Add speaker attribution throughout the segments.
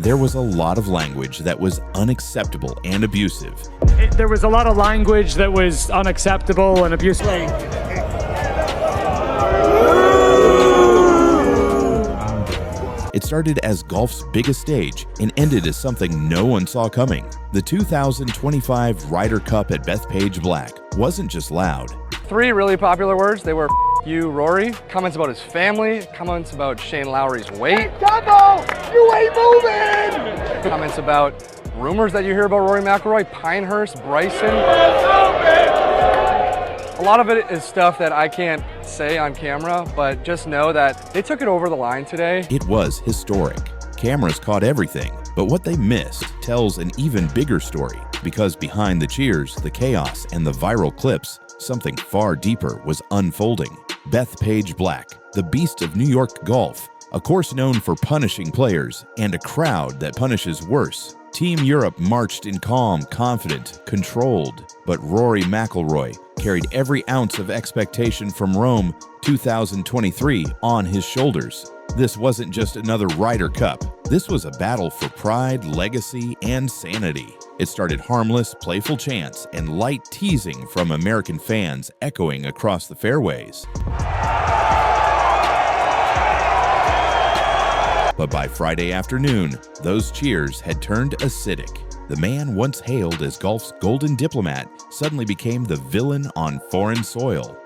Speaker 1: There was a lot of language that was unacceptable and abusive.
Speaker 2: There was a lot of language that was unacceptable and abusive.
Speaker 1: It started as golf's biggest stage and ended as something no one saw coming. The 2025 Ryder Cup at Bethpage Black wasn't just loud.
Speaker 3: 3 really popular words. They were "F you, Rory," comments about his family, comments about Shane Lowry's weight.
Speaker 4: Dumbo, you ain't moving!
Speaker 3: Comments about rumors that you hear about Rory Mcilory, Pinehurst, Bryson. A lot of it is stuff that I can't say on camera, but just know that they took it over the line today.
Speaker 1: It was historic. Cameras caught everything, but what they missed tells an even bigger story, because behind the cheers, the chaos, and the viral clips, something far deeper was unfolding. Bethpage Black, the beast of New York golf, a course known for punishing players, and a crowd that punishes worse. Team Europe marched in calm, confident, controlled, but Rory Mcilory carried every ounce of expectation from Rome 2023 on his shoulders. This wasn't just another Ryder Cup. This was a battle for pride, legacy, and sanity. It started harmless, playful chants and light teasing from American fans echoing across the fairways. But by Friday afternoon, those cheers had turned acidic. The man once hailed as golf's golden diplomat suddenly became the villain on foreign soil.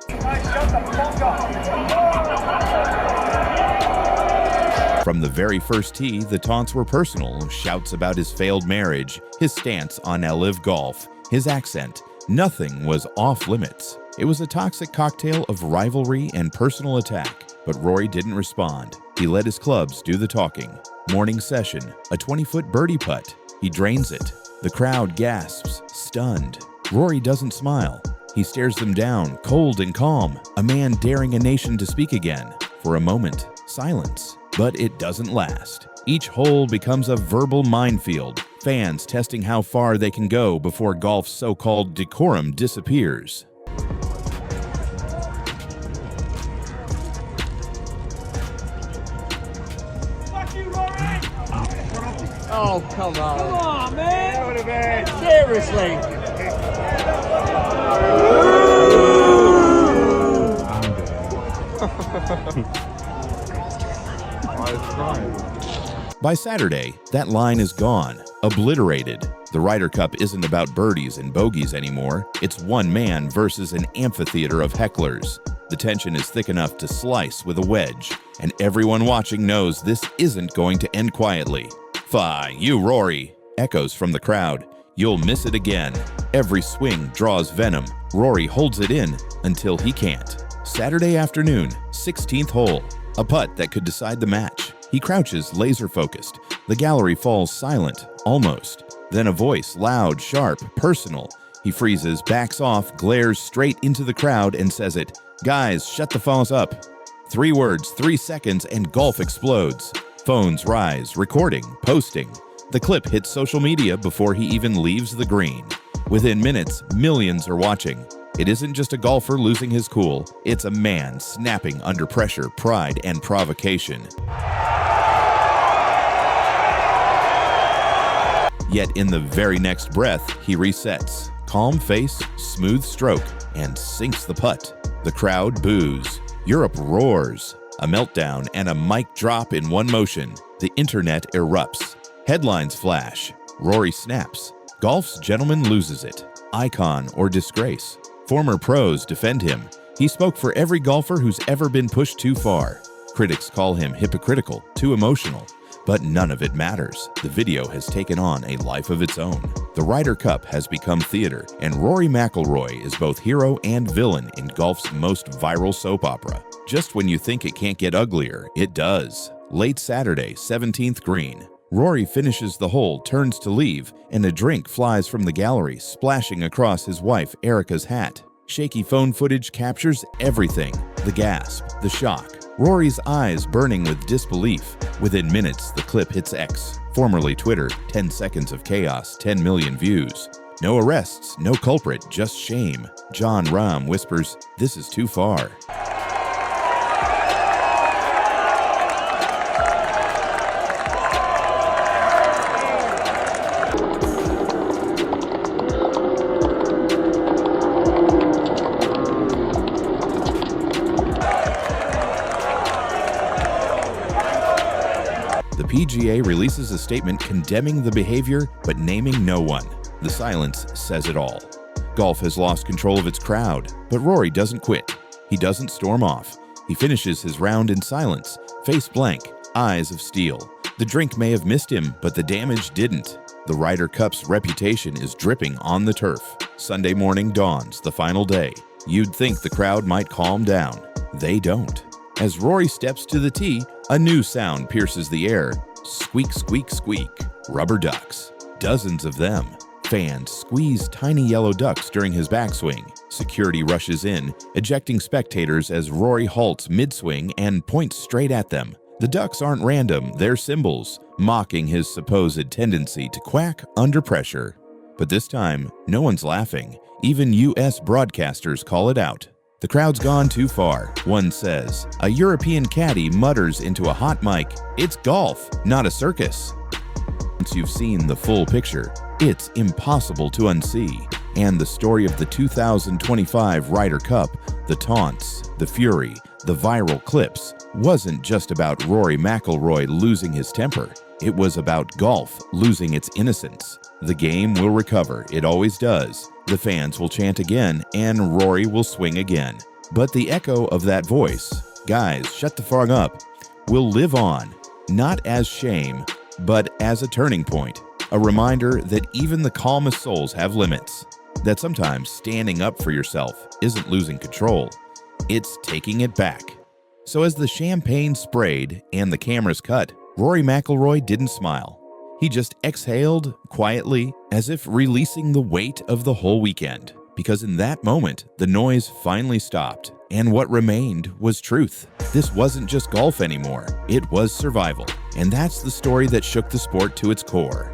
Speaker 1: From the very first tee, the taunts were personal. Shouts about his failed marriage, his stance on LIV Golf, his accent. Nothing was off limits. It was a toxic cocktail of rivalry and personal attack. But Rory didn't respond. He let his clubs do the talking. Morning session, a 20-foot birdie putt. He drains it. The crowd gasps, stunned. Rory doesn't smile. He stares them down, cold and calm, a man daring a nation to speak again. For a moment, silence. But it doesn't last. Each hole becomes a verbal minefield, fans testing how far they can go before golf's so-called decorum disappears.
Speaker 4: Oh, come on. Come on, man. Seriously.
Speaker 1: By Saturday, that line is gone, obliterated. The Ryder Cup isn't about birdies and bogeys anymore. It's one man versus an amphitheater of hecklers. The tension is thick enough to slice with a wedge, and everyone watching knows this isn't going to end quietly. "Fie, you Rory," echoes from the crowd. "You'll miss it again." Every swing draws venom. Rory holds it in until he can't. Saturday afternoon, 16th hole. A putt that could decide the match. He crouches laser-focused. The gallery falls silent, almost. Then a voice, loud, sharp, personal. He freezes, backs off, glares straight into the crowd and says it. "Guys, shut the falls up." 3 words, 3 seconds, and golf explodes. Phones rise, recording, posting. The clip hits social media before he even leaves the green. Within minutes, millions are watching. It isn't just a golfer losing his cool, it's a man snapping under pressure, pride, and provocation. Yet in the very next breath, he resets. Calm face, smooth stroke, and sinks the putt. The crowd boos. Europe roars. A meltdown and a mic drop in one motion. The internet erupts. Headlines flash. Rory snaps. Golf's gentleman loses it. Icon or disgrace. Former pros defend him. He spoke for every golfer who's ever been pushed too far. Critics call him hypocritical, too emotional. But none of it matters. The video has taken on a life of its own. The Ryder Cup has become theater, and Rory Mcilory is both hero and villain in golf's most viral soap opera. Just when you think it can't get uglier, it does. Late Saturday, 17th green. Rory finishes the hole, turns to leave, and a drink flies from the gallery, splashing across his wife Erica's hat. Shaky phone footage captures everything. The gasp, the shock. Rory's eyes burning with disbelief. Within minutes, the clip hits X, formerly Twitter. 10 seconds of chaos, 10 million views. No arrests, no culprit, just shame. John Rahm whispers, "This is too far." PGA releases a statement condemning the behavior but naming no one. The silence says it all. Golf has lost control of its crowd, but Rory doesn't quit. He doesn't storm off. He finishes his round in silence, face blank, eyes of steel. The drink may have missed him, but the damage didn't. The Ryder Cup's reputation is dripping on the turf. Sunday morning dawns, the final day. You'd think the crowd might calm down. They don't. As Rory steps to the tee, a new sound pierces the air. Squeak, squeak, squeak. Rubber ducks. Dozens of them. Fans squeeze tiny yellow ducks during his backswing. Security rushes in, ejecting spectators as Rory halts mid-swing and points straight at them. The ducks aren't random, they're symbols, mocking his supposed tendency to quack under pressure. But this time, no one's laughing. Even U.S. broadcasters call it out. The crowd's gone too far, one says. A European caddy mutters into a hot mic, "It's golf, not a circus." Once you've seen the full picture, it's impossible to unsee. And the story of the 2025 Ryder Cup, the taunts, the fury, the viral clips, wasn't just about Rory Mcilory losing his temper. It was about golf losing its innocence. The game will recover, it always does. The fans will chant again, and Rory will swing again. But the echo of that voice, "Guys, shut the frog up," will live on, not as shame, but as a turning point. A reminder that even the calmest souls have limits. That sometimes standing up for yourself isn't losing control. It's taking it back. So as the champagne sprayed and the cameras cut, Rory Mcilory didn't smile. He just exhaled quietly, as if releasing the weight of the whole weekend. Because in that moment, the noise finally stopped, and what remained was truth. This wasn't just golf anymore, it was survival. And that's the story that shook the sport to its core.